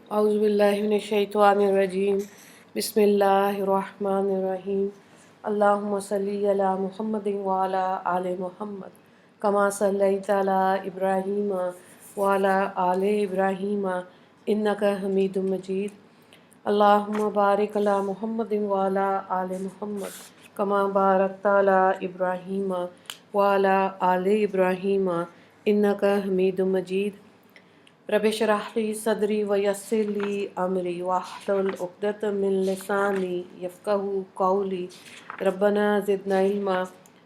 Auzubillahiminash-shaytanir-rajim. Bismillahir-rahmanir-rahim. Allahumma salli ala Muhammadin wa ala ali Muhammad. Kama sallaita ala Ibrahima wa ala ali Ibrahima innaka Hamidum Majid. Allahumma barik ala Muhammadin wa ala ali Muhammad. Kama barakta ala Ibrahima wa ala ali Ibrahima innaka Hamidum Majid. रब इश्रह ली सदरी व यस्सिर ली अमरी वाहलुल उक़दतम मिन लिसानी यफ़क़हू क़ौली रब्बना ज़िदना इल्मा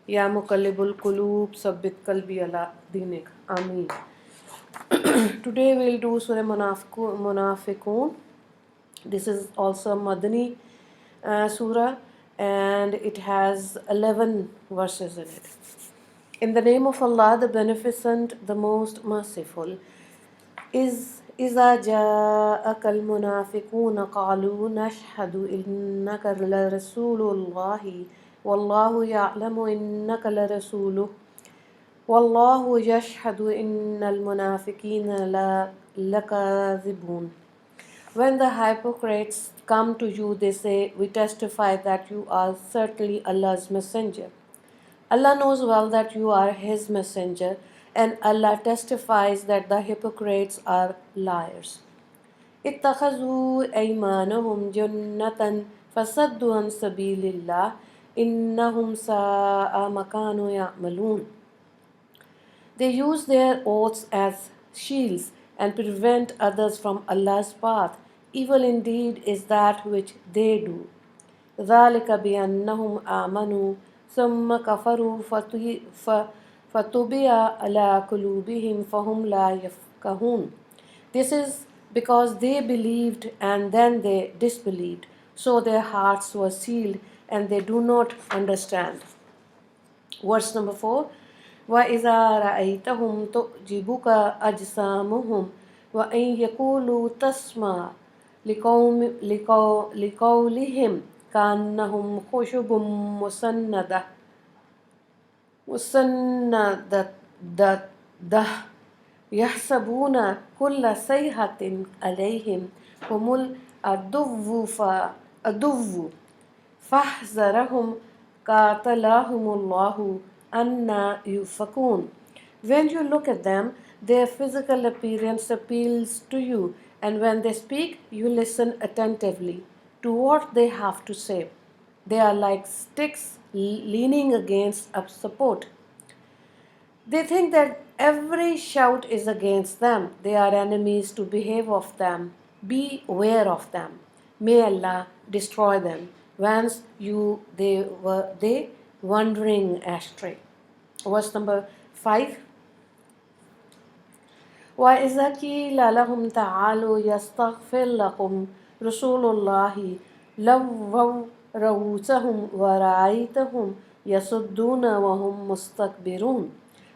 या मुक़ल्लिबुल क़ुलूब सब्बित क़ल्बी अला दीनिक आमीन. Today we'll do Surah Munafiqun. This is also Madani Surah, and it has 11 verses in it. In the name of Allah, the Beneficent, the Most Merciful. إذا جاءك المنافقون قالوا نشهد إنك لرسول الله والله يعلم إنك لرسوله والله يشهد إن المنافقين لكاذبون. When the hypocrites come to you, they say, we testify that you are certainly Allah's messenger. Allah knows well that you are His messenger, and Allah testifies that the hypocrites are liars. اتخذوا أيمانهم جنة فصدوا عن سبيل الله إنهم ساء ما كانوا يعملون. They use their oaths as shields and prevent others from Allah's path. Evil indeed is that which they do. ذلك بأنهم آمنوا ثم كفروا فطبع على قلوبهم فهم لا يفقهون. This is because they believed and then they disbelieved, so their hearts were sealed and they do not understand. Verse number 4. وَإِذَا رَأَيْتَهُمْ تُعْجِبُكَ أَجْسَامُهُمْ وَإِنْ يَقُولُوا تَسْمَعْ لِقَوْلِهِمْ كَأَنَّهُمْ خُشُبٌ مسندة يحسبون كل صيحة عليهم هم العدو فاحذرهم قاتلهم الله أن يؤفكون. When you look at them, their physical appearance appeals to you, and when they speak, you listen attentively to what they have to say. They are like sticks leaning against a support. They think that every shout is against them. They are enemies to behave of them. Beware of them. May Allah destroy them. Once they were wandering astray. Verse number 5. وَإِذَا قِيلَ لَهُمْ تَعَالَوْا يَسْتَغْفِرْ لَكُمْ رَسُولُ اللَّهِ لَوَّوْا رُءُوسَهُمْ وَرَأَيْتَهُمْ يَصُدُّونَ وَهُمْ مُسْتَكْبِرُونَ.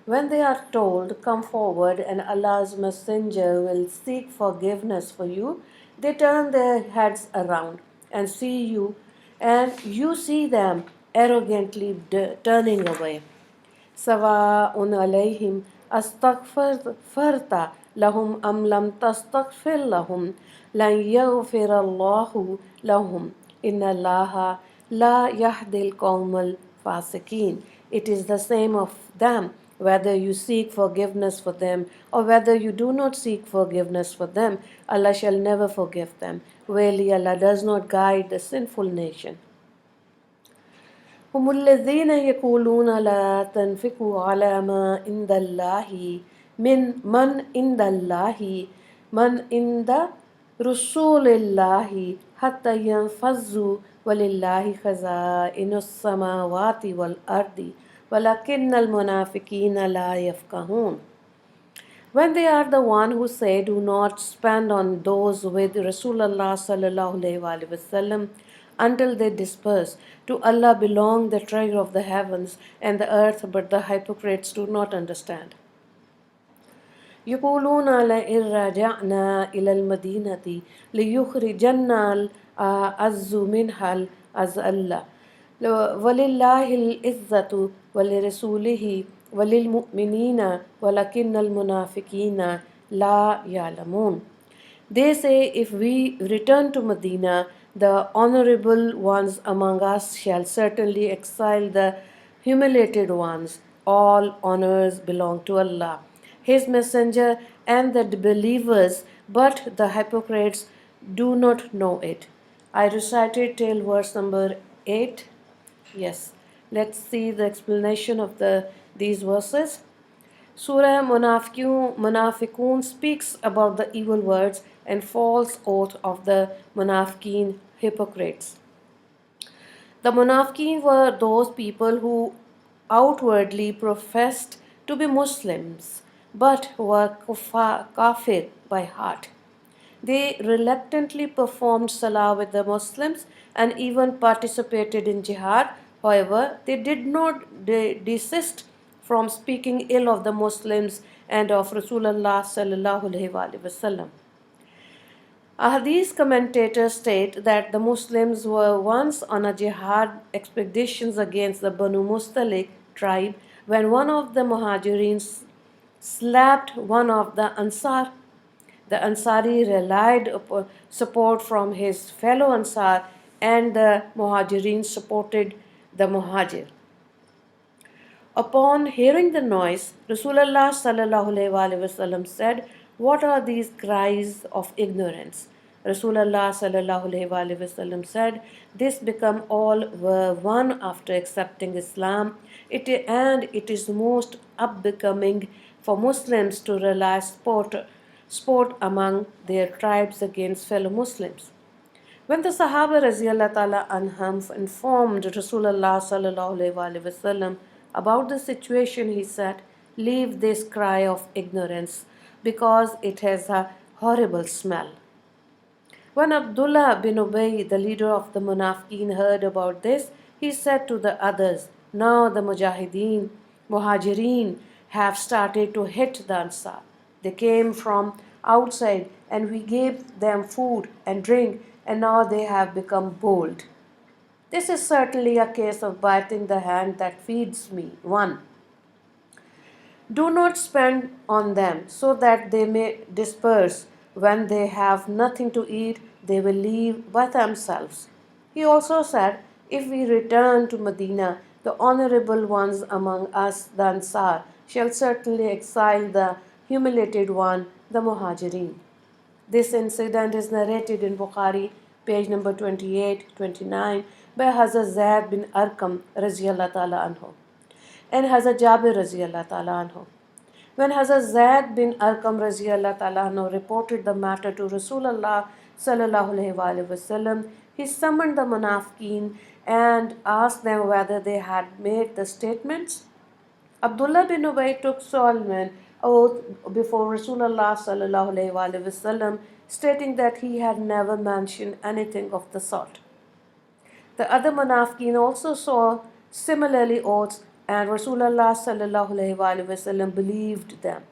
When they are told, come forward and Allah's messenger will seek forgiveness for you, they turn their heads around and you see them arrogantly turning away. سواء عليهم أستغفرت لهم أم لم تستغفر لهم لن يغفر الله لهم إن الله لا يهدي القوم الفاسقين. It is the same of them, whether you seek forgiveness for them or whether you do not seek forgiveness for them. Allah shall never forgive them. Verily, Allah does not guide the sinful nation. هم الذين يقولون لا تنفقوا على ما عند الله من عند رسول الله حتى ينفذوا ولله خزائن السماوات والأرض ولكن المنافقين لا يفقهون. When they are the one who say, do not spend on those with Rasulullah sallallahu alaihi wasallam until they disperse. To Allah belong the treasure of the heavens and the earth, but the hypocrites do not understand. يقولون لئن رجعنا إلى المدينة ليخرجن الأعز منها الأذل ولله العزة ولرسوله وللمؤمنين ولكن المنافقين لا يعلمون. They say, if we return to Medina, the honorable ones among us shall certainly exile the humiliated ones. All honors belong to Allah, His Messenger, and the believers, but the hypocrites do not know it. I recited till verse number 8. Yes, let's see the explanation of these verses. Surah Munafiqun speaks about the evil words and false oath of the Munafiqeen hypocrites. The Munafiqeen were those people who outwardly professed to be Muslims but were kafir by heart. They reluctantly performed salah with the Muslims and even participated in jihad. However, they did not desist from speaking ill of the Muslims and of Rasulullah sallallahu alaihi wasallam. Ahadith commentators state that the Muslims were once on a jihad expeditions against the Banu Mustalik tribe when one of the Muhajirin slapped one of the Ansar. The Ansari relied upon support from his fellow Ansar, and the Muhajirin supported the Muhajir. Upon hearing the noise, Rasulullah sallallahu alaihi wasallam said, "What are these cries of ignorance?" Rasulullah sallallahu alaihi wasallam said, "This become all were one after accepting Islam. It is most unbecoming for Muslims to realize sport among their tribes against fellow Muslims." When the Sahaba Raziyallahu Ta'ala Anhum informed Rasulullah Sallallahu Alaihi Wasallam about the situation, he said, "Leave this cry of ignorance because it has a horrible smell." When Abdullah bin Ubay, the leader of the Munafiqeen, heard about this, he said to the others, "Now the Muhajirin have started to hit the Ansar. They came from outside and we gave them food and drink, and now they have become bold. This is certainly a case of biting the hand that feeds me." 1. Do not spend on them so that they may disperse. When they have nothing to eat, they will leave by themselves. He also said, "If we return to Medina, the honorable ones among us, the Ansar, shall certainly exile the humiliated one, the Muhajirin." This incident is narrated in Bukhari, page number 28-29, by Hazrat Zaid bin Arqam Raziyallahu Ta'ala Anhu and Hazrat Jabir Raziyallahu Ta'ala Anhu. When Hazrat Zaid bin Arqam Raziyallahu Ta'ala Anhu reported the matter to Rasulullah Sallallahu Alaihi Wasallam, he summoned the Munafiqeen and asked them whether they had made the statements. Abdullah bin Ubay took solemn oath before Rasulullah Sallallahu Alaihi Wasallam, stating that he had never mentioned anything of the sort. The other Munafiqeen also saw similarly oaths, and Rasulullah sallallahu alaihi wasallam believed them.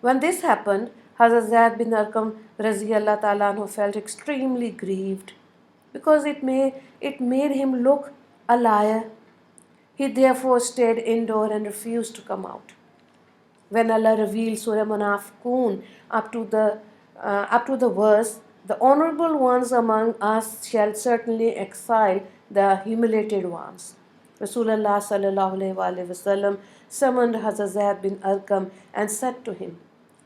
When this happened, Hazrat Zaid bin Arqam Raziyallahu Ta'ala Anhu felt extremely grieved because it made him look a liar. He therefore stayed indoor and refused to come out. When Allah revealed Surah Munafiqun up to the verse, "The honorable ones among us shall certainly exile the humiliated ones," Rasulullah sallallahu alaihi wasallam summoned Hazrat Zaid bin Arqam and said to him,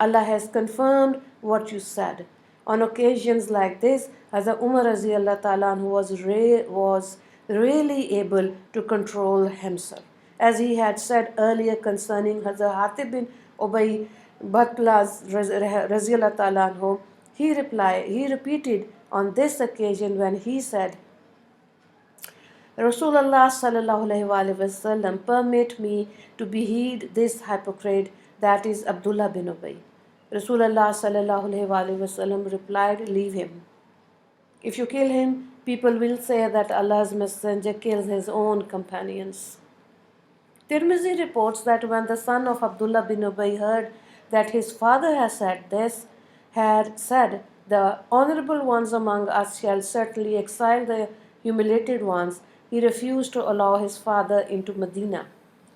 "Allah has confirmed what you said." On occasions like this, Hazrat Umar Raziyallahu Ta'ala Anhu was really able to control himself. As he had said earlier concerning Hazrat Hatib bin Ubay Bakla's Raziyallahu Ta'ala Anhu, he repeated on this occasion when he said, "Rasulullah sallallahu alaihi wasallam, permit me to behead this hypocrite, that is Abdullah bin Ubay." Rasulullah sallallahu alaihi wasallam replied, "Leave him. If you kill him, people will say that Allah's messenger kills his own companions." Tirmizi reports that when the son of Abdullah bin Ubay heard that his father had said, "The honorable ones among us shall certainly exile the humiliated ones," he refused to allow his father into Medina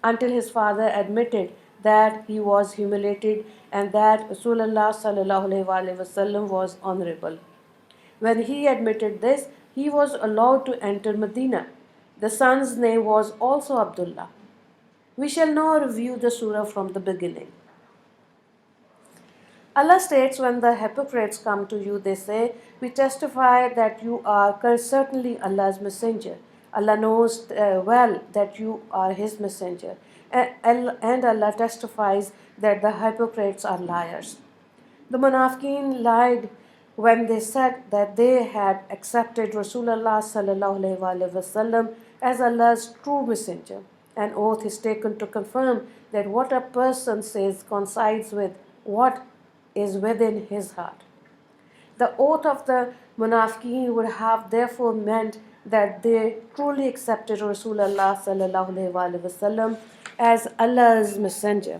until his father admitted that he was humiliated and that Rasulullah sallallahu alaihi wasallam was honorable. When he admitted this, he was allowed to enter Medina. The son's name was also Abdullah. We shall now review the surah from the beginning. Allah states, when the hypocrites come to you, they say, we testify that you are certainly Allah's messenger. Allah knows well that you are His messenger. And Allah testifies that the hypocrites are liars. The Munafiqun lied when they said that they had accepted Rasulullah sallallahu alaihi wasallam as Allah's true messenger. An oath is taken to confirm that what a person says coincides with what is within his heart. The oath of the Munafiqeen would have therefore meant that they truly accepted Rasulullah sallallahu alaihi wasallam as Allah's messenger.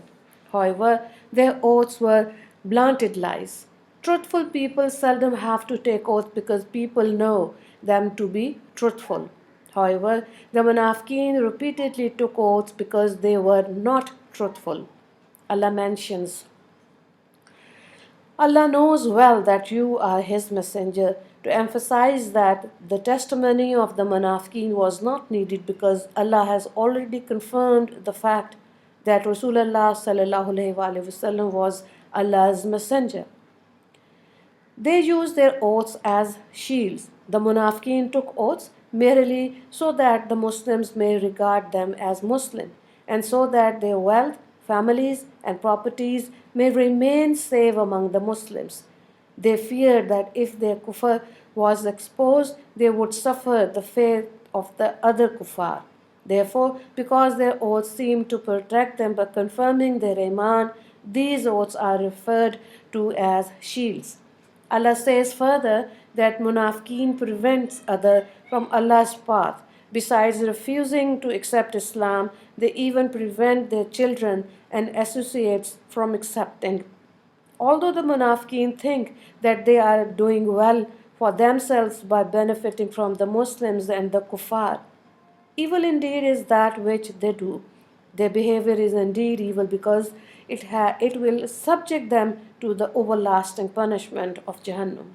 However, their oaths were blunted lies. Truthful people seldom have to take oaths because people know them to be truthful. However, the Munafiqeen repeatedly took oaths because they were not truthful. Allah mentions, Allah knows well that you are His messenger, to emphasize that the testimony of the Munafiqeen was not needed because Allah has already confirmed the fact that Rasulullah sallallahu alaihi wasallam was Allah's messenger. They used their oaths as shields. The Munafiqeen took oaths merely so that the Muslims may regard them as Muslim and so that their wealth, families, and properties may remain safe among the Muslims. They feared that if their kufr was exposed, they would suffer the fate of the other kuffar. Therefore, because their oaths seemed to protect them by confirming their iman, these oaths are referred to as shields. Allah says further that Munafiqeen prevents others from Allah's path. Besides refusing to accept Islam, they even prevent their children and associates from accepting. Although the Munafiqeen think that they are doing well for themselves by benefiting from the Muslims and the kuffar, evil indeed is that which they do. Their behavior is indeed evil because it will subject them to the everlasting punishment of Jahannam.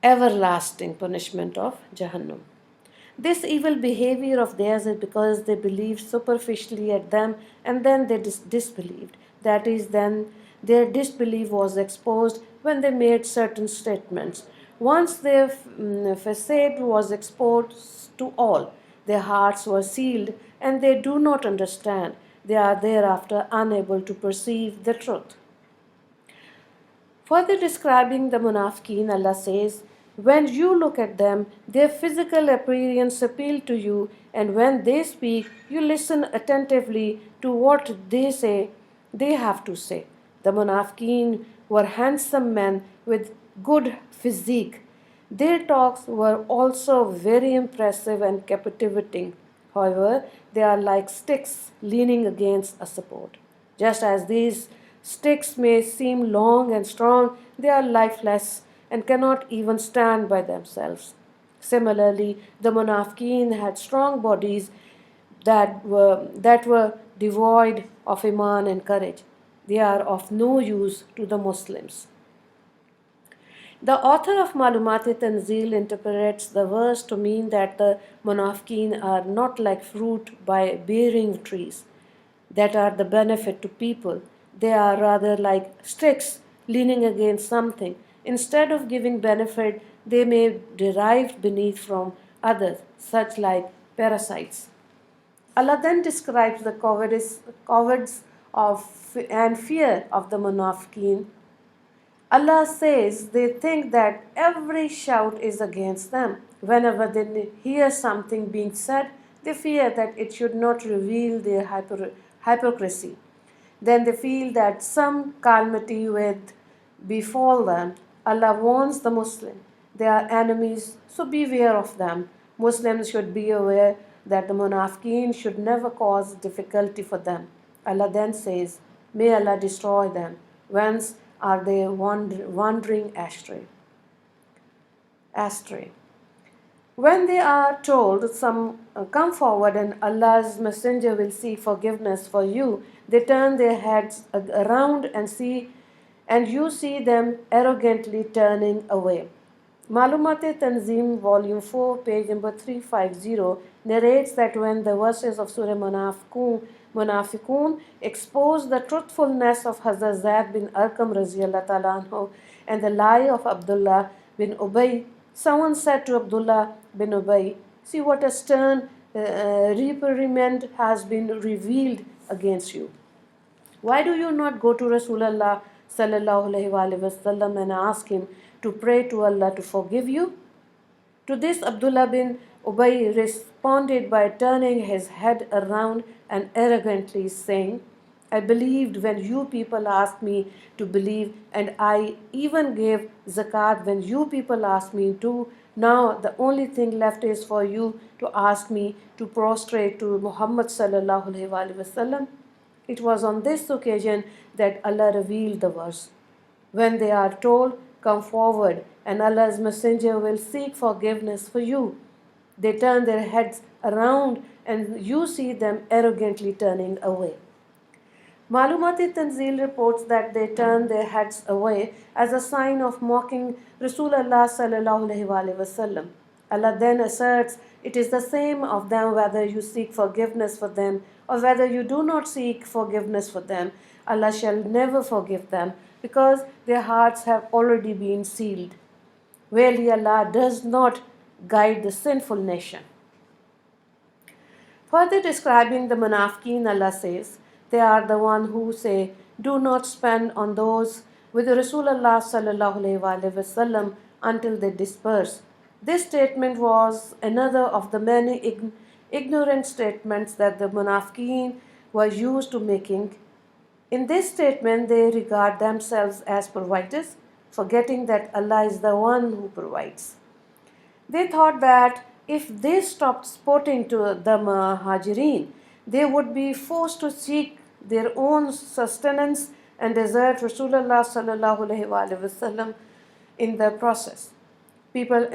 Everlasting punishment of Jahannam. This evil behavior of theirs is because they believed superficially at them and then they disbelieved. That is, then their disbelief was exposed when they made certain statements. Once their facade was exposed to all, their hearts were sealed and they do not understand. They are thereafter unable to perceive the truth. Further describing the Munafiqeen, Allah says, when you look at them, their physical appearance appeal to you, and when they speak, you listen attentively to what they have to say. The Munafiqeen were handsome men with good physique. Their talks were also very impressive and captivating. However, they are like sticks leaning against a support. Just as these sticks may seem long and strong, they are lifeless and cannot even stand by themselves. Similarly, the Munafiqeen had strong bodies that were devoid of iman and courage. They are of no use to the Muslims. The author of Malumat-e-Tanzil interprets the verse to mean that the Munafiqeen are not like fruit by bearing trees that are the benefit to people. They are rather like sticks leaning against something. Instead of giving benefit, they may derive beneath from others, such like parasites. Allah then describes the cowards and fear of the Munafiqeen. Allah says they think that every shout is against them. Whenever they hear something being said, they fear that it should not reveal their hypocrisy. Then they feel that some calamity will befall them. Allah warns the Muslim. They are enemies, so beware of them. Muslims should be aware that the Munafiqeen should never cause difficulty for them. Allah then says, may Allah destroy them. Whence are they wandering astray? When they are told, come forward and Allah's messenger will seek forgiveness for you, they turn their heads around and you see them arrogantly turning away. Malumat-e-Tanzim, Volume 4, page number 350, narrates that when the verses of Surah Munafiqun expose the truthfulness of Hazrat Zaid bin Arqam radiallahu ta'ala anhu and the lie of Abdullah bin Ubay, someone said to Abdullah bin Ubay, see what a stern reprimand has been revealed against you. Why do you not go to Rasulullah sallallahu alaihi wasallam and ask him to pray to Allah to forgive you? To this, Abdullah bin Ubay responded by turning his head around and arrogantly saying, I believed when you people asked me to believe, and I even gave zakat when you people asked me to. Now the only thing left is for you to ask me to prostrate to Muhammad sallallahu alaihi wasallam. It was on this occasion that Allah revealed the verse. When they are told, come forward and Allah's messenger will seek forgiveness for you, they turn their heads around and you see them arrogantly turning away. Malumat-e-Tanzil reports that they turn their heads away as a sign of mocking Rasulullah sallallahu alaihi wasallam. Allah then asserts, it is the same of them whether you seek forgiveness for them or whether you do not seek forgiveness for them. Allah shall never forgive them because their hearts have already been sealed. Verily Allah does not guide the sinful nation. Further describing the Munafiqun, Allah says, they are the one who say, do not spend on those with Rasulullah sallallahu alaihi wasallam until they disperse. This statement was another of the many ignorant statements that the Munafiqun were used to making. In this statement, they regard themselves as providers, forgetting that Allah is the one who provides. They thought that if they stopped supporting to the Muhajirin, they would be forced to seek their own sustenance and desert Rasulullah sallallahu alaihi wasallam in the process. People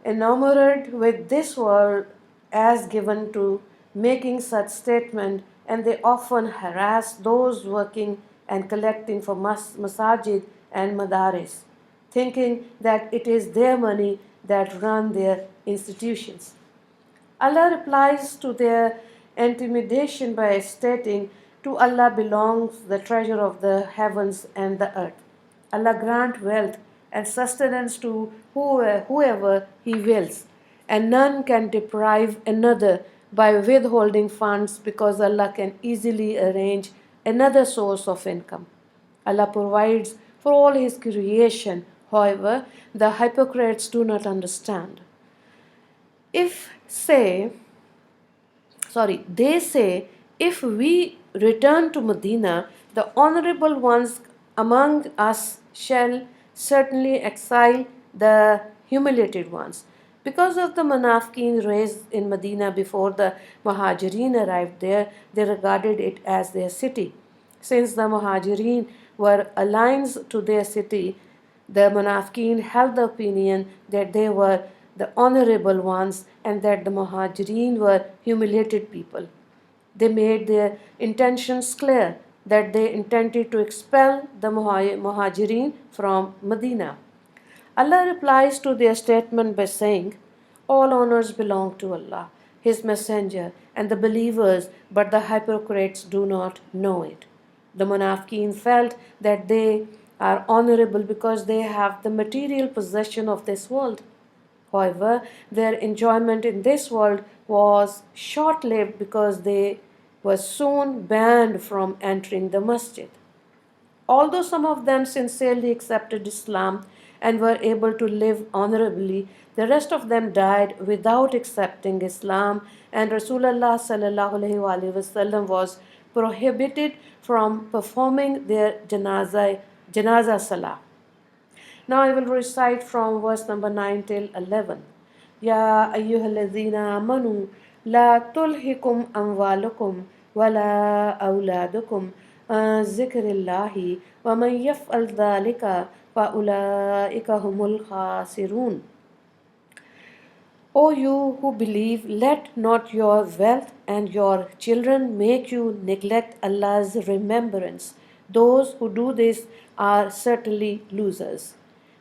enamored with this world as given to making such statement, and they often harass those working and collecting for masajid and madaris, thinking that it is their money that run their institutions. Allah replies to their intimidation by stating, to Allah belongs the treasure of the heavens and the earth. Allah grant wealth and sustenance to whoever He wills, and none can deprive another by withholding funds because Allah can easily arrange another source of income. Allah provides for all His creation. However, the hypocrites do not understand. They say, if we return to Medina, the honorable ones among us shall certainly exile the humiliated ones. Because of the Munafiqun raised in Medina before the Muhajirin arrived there, they regarded it as their city. Since the Muhajirin were allies to their city, the Munafiqun held the opinion that they were the honorable ones and that the Muhajirin were humiliated people. They made their intentions clear that they intended to expel the Muhajirin from Medina. Allah replies to their statement by saying, all honors belong to Allah, His Messenger, and the believers, but the hypocrites do not know it. The Munafiqun felt that they are honorable because they have the material possession of this world. However, their enjoyment in this world was short-lived because they were soon banned from entering the masjid. Although some of them sincerely accepted Islam and were able to live honorably, the rest of them died without accepting Islam, and Rasulullah sallallahu alaihi wasallam was prohibited from performing their janaza salah. Now I will recite from verse number 9 till 11. Ya ayyuhalladhina amanu la tulhikum amwalukum wala awladukum an zikrillahi wa man yaf'al dhalika fa ulaika humul khasirun. O you who believe, let not your wealth and your children make you neglect Allah's remembrance. Those who do this are certainly losers.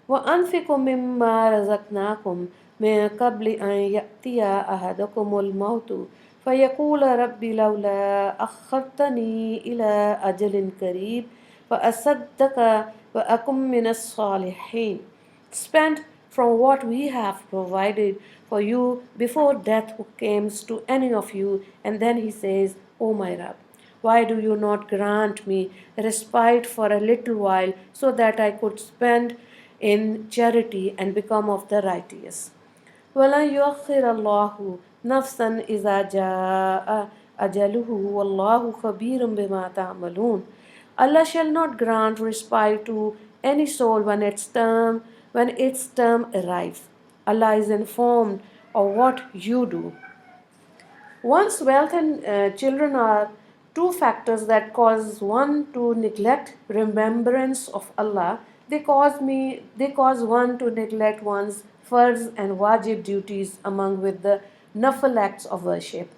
وأنفقوا مما رزقناكم من قبل أن يأتي أحدكم الموت فيقول رب لولا أخرتني إلى أجل قريب فأصدق وأكن من الصالحين. Spend from what we have provided for you before death comes to any of you. And then he says, O my Rabb, why do you not grant me respite for a little while so that I could spend in charity and become of the righteous? وَلَنْ يُؤَخِّرَ اللَّهُ نَفْسًا إِذَا جَاءَ أَجَلُهُ وَاللَّهُ خَبِيرٌ بِمَا تَعْمَلُونَ. Allah shall not grant respite to any soul when its term arrives. Allah is informed of what you do. One's wealth and children are two factors that cause one to neglect remembrance of Allah. They cause one to neglect one's farz and wajib duties among with the nafil acts of worship.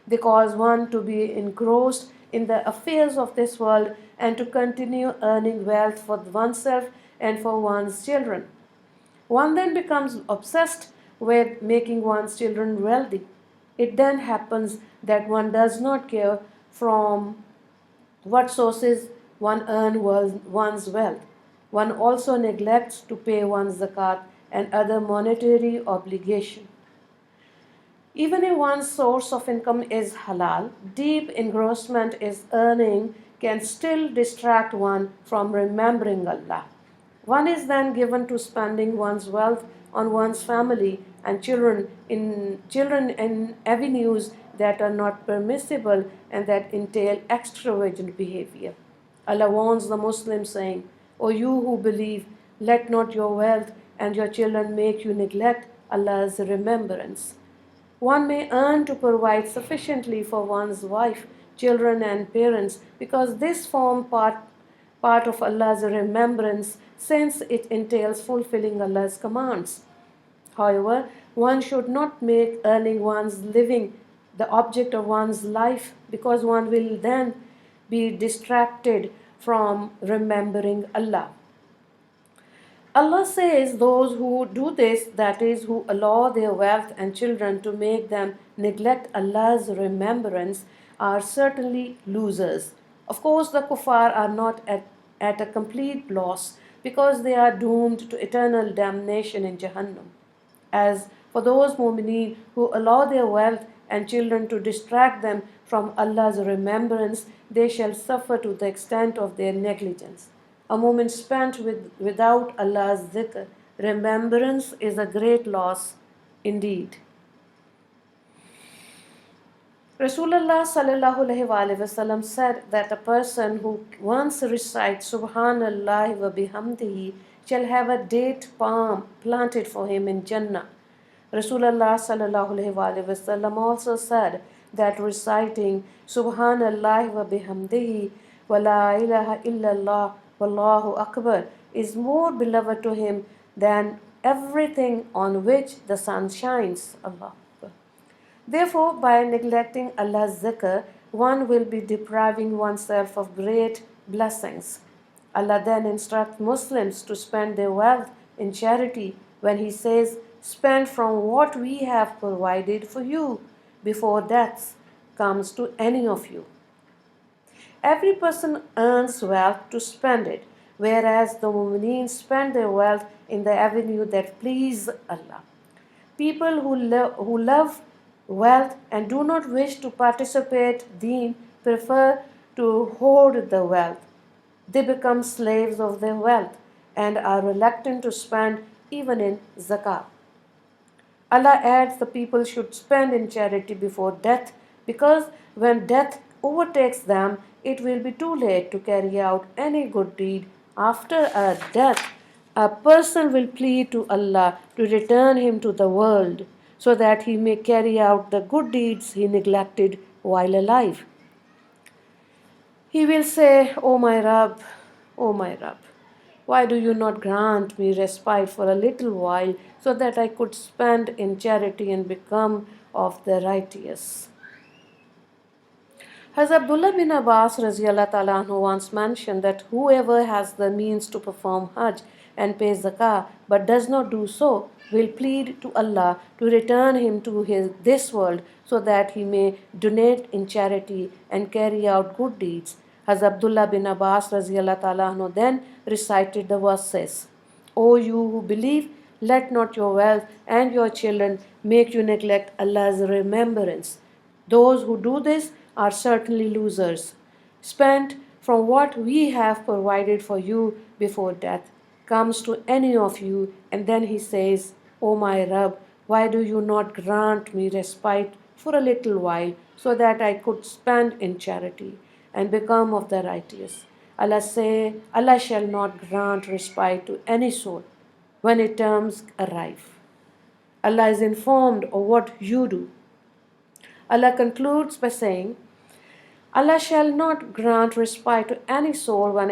They cause one to be engrossed in the affairs of this world and to continue earning wealth for oneself and for one's children. One then becomes obsessed with making one's children wealthy. It then happens that one does not care from what sources one earns one's wealth. One also neglects to pay one's zakat and other monetary obligation. Even if one's source of income is halal, deep engrossment is earning can still distract one from remembering Allah. One is then given to spending one's wealth on one's family and children in avenues that are not permissible and that entail extravagant behavior. Allah warns the Muslims saying, O you who believe, let not your wealth and your children make you neglect Allah's remembrance. One may earn to provide sufficiently for one's wife, children, and parents because this form part of Allah's remembrance since it entails fulfilling Allah's commands. However, one should not make earning one's living the object of one's life because one will then be distracted from remembering Allah. Allah says those who do this, that is, who allow their wealth and children to make them neglect Allah's remembrance, are certainly losers. Of course, the kuffar are not at a complete loss because they are doomed to eternal damnation in Jahannam. As for those mu'mineen who allow their wealth and children to distract them from Allah's remembrance, they shall suffer to the extent of their negligence. A moment spent without Allah's dhikr, remembrance, is a great loss indeed. Rasulullah sallallahu alaihi wasallam said that a person who once recites Subhanallah wa bihamdihi shall have a date palm planted for him in Jannah. Rasulullah sallallahu alaihi wasallam also said that reciting Subhanallah wa bihamdihi wa la ilaha illallah wallahu akbar is more beloved to him than everything on which the sun shines. Allah. Therefore, by neglecting Allah's zikr, one will be depriving oneself of great blessings. Allah then instructs Muslims to spend their wealth in charity when He says, spend from what we have provided for you before death comes to any of you. Every person earns wealth to spend it, whereas the mu'mineen spend their wealth in the avenue that please Allah. People who love wealth and do not wish to participate deen prefer to hoard the wealth. They become slaves of their wealth and are reluctant to spend even in zakah. Allah adds the people should spend in charity before death because when death overtakes them, it will be too late to carry out any good deed. After a death, a person will plead to Allah to return him to the world so that he may carry out the good deeds he neglected while alive. He will say, O my Rabb, Why do you not grant me respite for a little while so that I could spend in charity and become of the righteous? Hazrat Abdullah bin Abbas radiallahu ta'ala anhu once mentioned that whoever has the means to perform Hajj and pay zakah but does not do so will plead to Allah to return him to this world so that he may donate in charity and carry out good deeds. Hazrat Abdullah bin Abbas radiallahu ta'ala anhu then recited the verses. O you who believe, let not your wealth and your children make you neglect Allah's remembrance. Those who do this are certainly losers. Spend from what we have provided for you before death comes to any of you, and then he says, O my Rabb, why do you not grant me respite for a little while so that I could spend in charity and become of the righteous? Allah shall not grant respite to any soul when its terms arrive. Allah is informed of what you do. Allah concludes by saying, Allah shall not grant respite to any soul when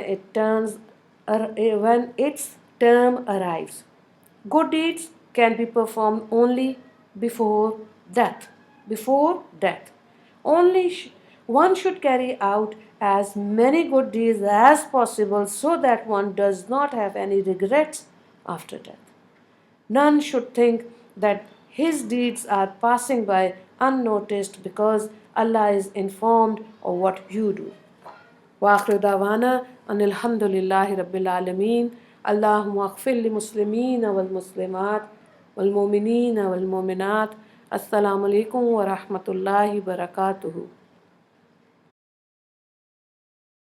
its term arrives. Good deeds can be performed only before death. Before death. One should carry out as many good deeds as possible so that one does not have any regrets after death. None should think that his deeds are passing by unnoticed because Allah is informed of what you do. وآخر دعوانا أن الحمد لله رب العالمين اللهم اغفر للمسلمين والمسلمات والمؤمنين والمؤمنات السلام عليكم ورحمة الله وبركاته